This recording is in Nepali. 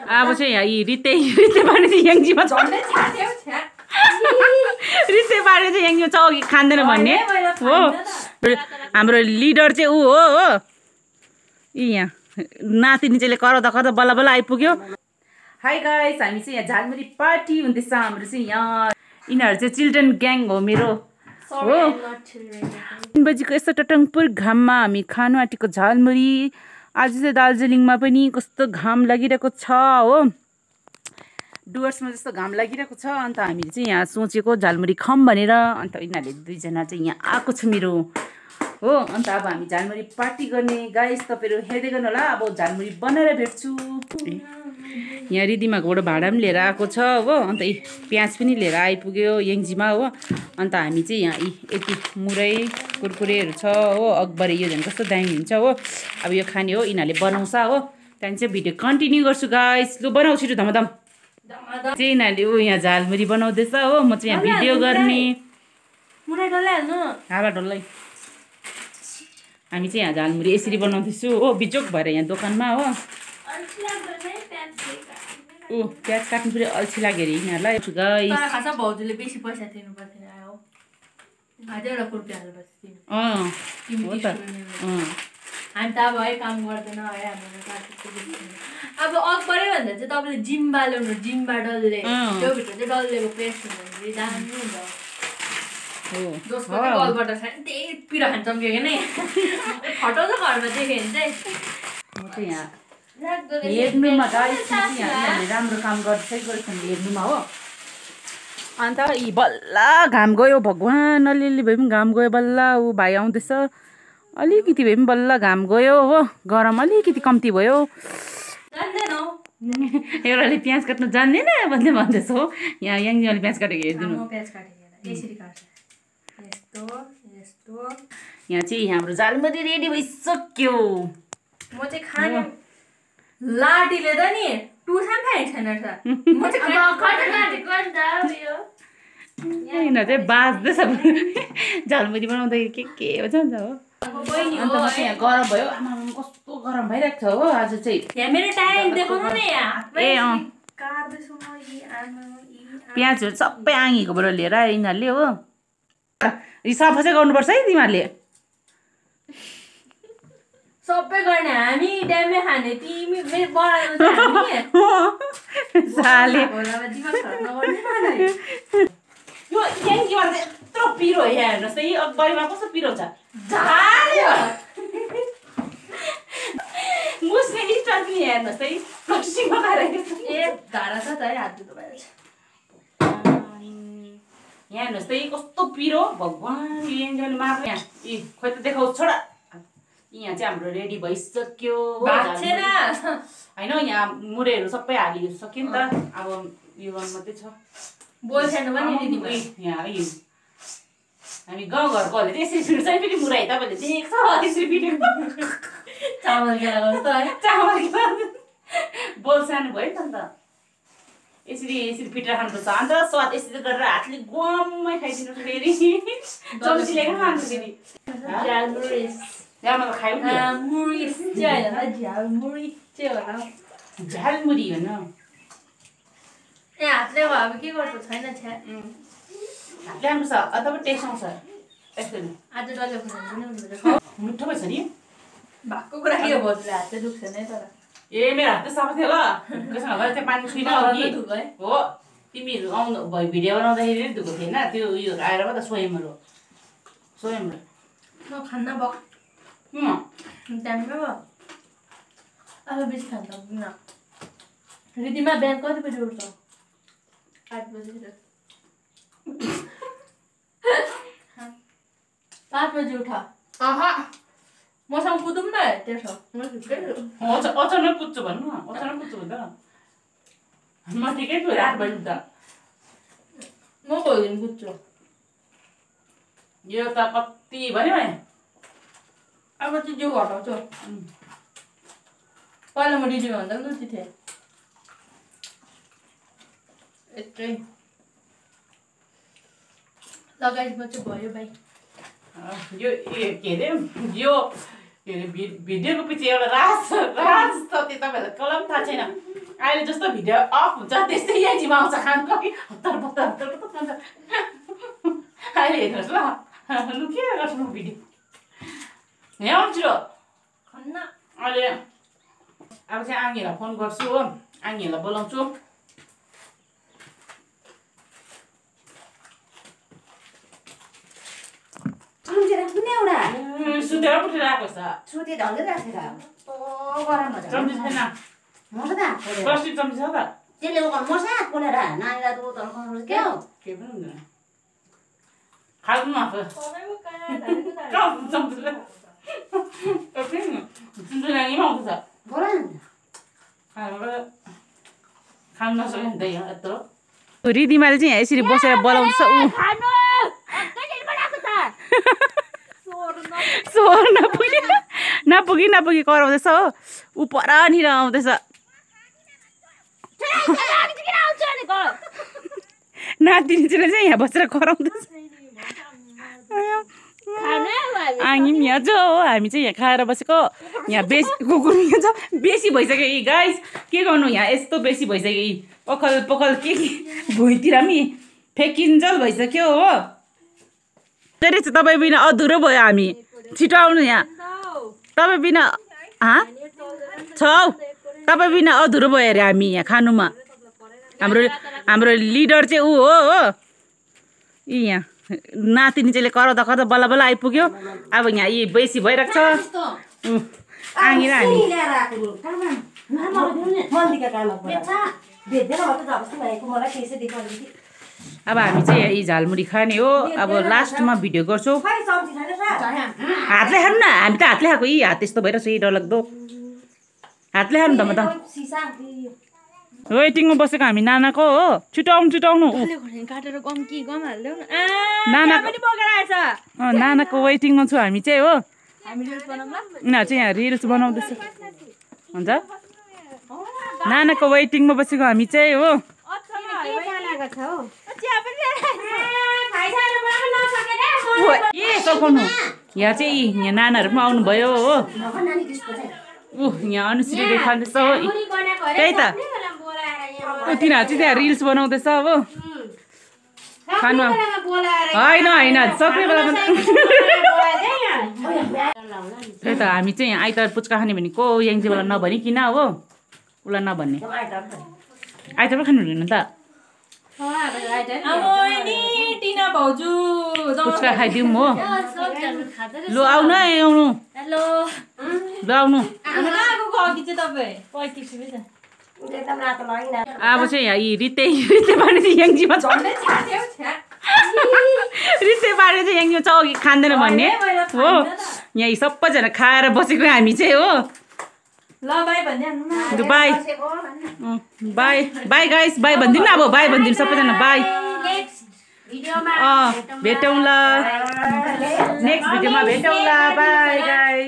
अब चाहिँ यहाँ यी रिते बारे चाहिँ याङजीमा रिते बारे चाहिँ याङजीमा चौकी खाँदैन भन्ने हो हाम्रो लिडर चाहिँ ऊ हो यहाँ नातिनी चाहिँ कराउँदा कराउँदा बल्ल बल्ल आइपुग्यो हाई गाइस हामी चाहिँ यहाँ झालमुरी पार्टी हुँदैछ हाम्रो चाहिँ यहाँ यिनीहरू चाहिँ चिल्ड्रेन ग्याङ हो मेरो हो 3 बजीको यस्तो टटङपुर घाममा हामी खानु आँटेको झालमुरी आज चाहिँ दार्जिलिङमा पनि कस्तो घाम लागिरहेको छ हो डुवर्समा जस्तो घाम लागिरहेको छ अन्त हामीले चाहिँ यहाँ सोचेको झालमुरी खाऊँ भनेर अन्त यिनीहरूले दुईजना चाहिँ यहाँ आएको छ मेरो हो अन्त अब हामी झालमुरी पार्टी गर्ने गाइस तपाईँहरू हेर्दै गर्नु होला अब झालमुरी बनाएर भेट्छु यहाँ रिदिमाकोबाट भाडा पनि लिएर आएको छ हो अन्त प्याज पनि लिएर आइपुग्यो याङजीमा हो अन्त हामी चाहिँ यहाँ यति मुरै कुरकुरेहरू छ हो अकबरे यो झन् कस्तो दामी हुन्छ हो अब यो खाने हो यिनीहरूले बनाउँछ हो त्यहाँदेखि चाहिँ भिडियो कन्टिन्यू गर्छु गाइस लु बनाऊ छिटो धमाधम चाहिँ यिनीहरूले ऊ यहाँ झालमुरी बनाउँदैछ हो म चाहिँ यहाँ भिडियो गर्ने हावा डल्लै हामी चाहिँ यहाँ झालमुरी यसरी बनाउँदैछु हो बिजोक भएर यहाँ दोकानमा हो ऊ प्याज काट्नु फेरि अल्छी लाग्यो अरे यिनीहरूलाई खास भाउजूले बेसी पैसा तिर्नु पर्दैन हो हामी त अब है काम गर्दैन है हाम्रो अब अकबरै भन्दा चाहिँ तपाईँले जिम्बा ल्याउनु जिम्बा डल्ले त्यो भित्र चाहिँ डल्लेको पेस्ट हुँदाखेरि दामी हुन्छ जसको चाहिँ गलबाट छ नि त्यही पिरो खान चम्कियो नै फटाउँछ घरमा देख्यो भने चाहिँ म चाहिँ यहाँ हेर्नुमा राम्रो काम गर्दै गरेको हेर्नुमा हो अन्त यी बल्ल घाम गयो भगवान् अलिअलि भए पनि घाम गयो बल्ल ऊ भाइ आउँदैछ अलिकति भए पनि बल्ल घाम गयो हो गरम अलिकति कम्ती भयो एउटाले प्याज काट्नु जान्दैन भन्दै भन्दैछ हो यहाँ याङजीले प्याज काटेको हेरिदिनु यहाँ चाहिँ हाम्रो झालमुरी रेडी भइसक्यो म चाहिँ खाने लाडीले त नि टुसान खाएको छैन यिनीहरू चाहिँ बाँच्दैछ झालमुरी बनाउँदाखेरि के भन्छ हो अन्त म चाहिँ यहाँ गरम भयो आमा कस्तो गरम भइरहेको छ हो आज चाहिँ मेरो टाइम देखाउनु न यहाँ ए प्याजहरू सबै आँगीकोबाट लिएर आयो यिनीहरूले हो सफा चाहिँ गर्नुपर्छ है तिमीहरूले सबै गर्ने हामी ड्यामे खाने तिमी बनाउनु यो याङजीमा चाहिँ यत्रो पिरो यहाँ हेर्नुहोस् त यी अकबरीमा कस्तो पिरो छ मुस्ने स्टार पनि हेर्नुहोस् त ए धारा छ त है हात धुँदो भएर यहाँ हेर्नुहोस् त यी कस्तो पिरो भगवान् याङजीले मार्नु यहाँ खोइ त देखाउँछ छोडा यहाँ चाहिँ हाम्रो रेडी भइसक्यो होइन यहाँ मुरैहरू सबै हालिसक्यो नि त अब यो गर्नु मात्रै छ यहाँ हामी गाउँघरकोहरूले चाहिँ यसरी फिर्छ फेरि मुरै तपाईँले देख्छ यसरी पिट्यो चामल बोल सानो भयो नि त अन्त यसरी पिटेर खानुपर्छ अन्त स्वाद यसरी गरेर हातले गुवाममै खाइदिनु फेरि चम्चीले खान्छ फेरि झालमुरी होइन ए हातले अब के गर्छ छैन राम्रो छ अथवा टेस्ट आउँछ आज डल्ले मिठो भएछ नि भएको कुरा के हो भाउजूले हात चाहिँ दुख्छ नै तर ए मेरो हात चाहिँ सफा थियो ल कसैसँग गएर चाहिँ पानी छुइनँ हो तिमीहरू आउनु भयो भिडियो बनाउँदाखेरि नि धुएको थिएन त्यो उयो आएर त स्वयंहरू म खान्न भयो टाइममा अब बेसी खान्छ न रिदिमा बिहान कति बजी उठ्छ 8 बजीतिर 5 बजी उठ मसँग कुदौँ न त्यसो अचानक कुद्छु भन्नु अचानक कुद्छु भन्दा म ठिकै छु 8 बजी उठ्दा म कोही दिन कुद्छु यो त कति भन्यो अब चाहिँ जो घटाउँछु पहिला म डिजी भन्दा पनि लुची थिएँ यत्रै लगाइसमा चाहिँ भयो भाइ यो के अरे यो भिडियोको पछि एउटा राज छ त्यो तपाईँहरूलाई कसलाई पनि थाहा छैन अहिले जस्तो भिडियो अफ हुन्छ त्यस्तै यहीँमा आउँछ खानको हतार पत्ता हुन्छ अहिले हेर्नुहोस् ल लु के गर्छु भिडियो यहाँ छिटो अहिले अब चाहिँ आङ्गीलाई फोन गर्छु हो आङ्गीलाई बोलाउँछु सुतेर उठेर आएको छ सुते ढल्दै राखेर गरम हुन्छ चम्ची छैन मर्छ त प्लास्टिक चम्ची छ त त्यसले मर्छ हात पोलेर नानीलाई दुध खुवाउनु के हो केही पनि हुँदैन खानु आएको आउँछ बोला खानु नसक्यो नि त यहाँ यत्रो रिदिमाले चाहिँ यहाँ यसरी बसेर बोलाउँछ ऊ स्वर नपुगी कराउँदैछ हो ऊ परनिर आउँदैछ नातिनी चाहिँ यहाँ बसेर कराउँदैछ आङी पनि यहाँ छ हो हामी चाहिँ यहाँ खाएर बसेको यहाँ बेसी कुकुर यहाँ छ बेसी भइसक्यो यी गाइस के गर्नु यहाँ यस्तो बेसी भइसक्यो यी पखल पखल के भुइँतिर पनि फेकिन्जल भइसक्यो हो रहेछ तपाईँ बिना अधुरो भयो हामी छिटो आउनु यहाँ तपाईँ बिना छौ तपाईँ बिना अधुरो भयो अरे हामी यहाँ खानुमा हाम्रो लिडर चाहिँ ऊ हो यी यहाँ नातिनी चाहिँले कराउँदा कराउँदा बल्ल बल्ल आइपुग्यो अब यहाँ यी बेसी भइरहेको छ आँगी र हामी अब हामी चाहिँ यी झालमुरी खाने हो अब लास्टमा भिडियो गर्छौँ हातले खानु न हामी त हातले खाएको यी हात त्यस्तो भइरहेको छ यी डरलाग्दो हातले खानु त म त वेटिङमा बसेको हामी नानाको हो छिटो आउनु नानाको वेटिङमा छु हामी चाहिँ हो उनीहरू चाहिँ यहाँ रिल्स बनाउँदैछ हुन्छ नानाको वेटिङमा बसेको हामी चाहिँ हो के सघाउनु यहाँ चाहिँ यहाँ नानाहरू पनि आउनुभयो हो यहाँ अनुश्रीले खाँदैछ हो त्यही त तिनीहरू चाहिँ त्यहाँ रिल्स बनाउँदैछ हो खानु होइन सक्ने बेलामा त्यही त हामी चाहिँ यहाँ आइतबार पुच्का खाने भनेको याङजीवाला नभनिकन हो उसलाई नभन्ने आइतबार खानु हुँदैन त पुच्का खाइदिउँ हो लु आउनु आउनु लु आउनु अब चाहिँ यहाँ यी रिते पार्ने चाहिँ याङजीमा छ रिते पार्ने चाहिँ याङजीमा छ अघि खाँदैन भन्ने हो यहाँ सबैजना खाएर बसेको हामी चाहिँ हो बाई बाई गाइस बाई भनिदिउँ न अब बाई भनिदिउँ सबैजना बाई भेटौँ ल नेक्स्ट भिडियोमा भेटौँ ल बाई गाइस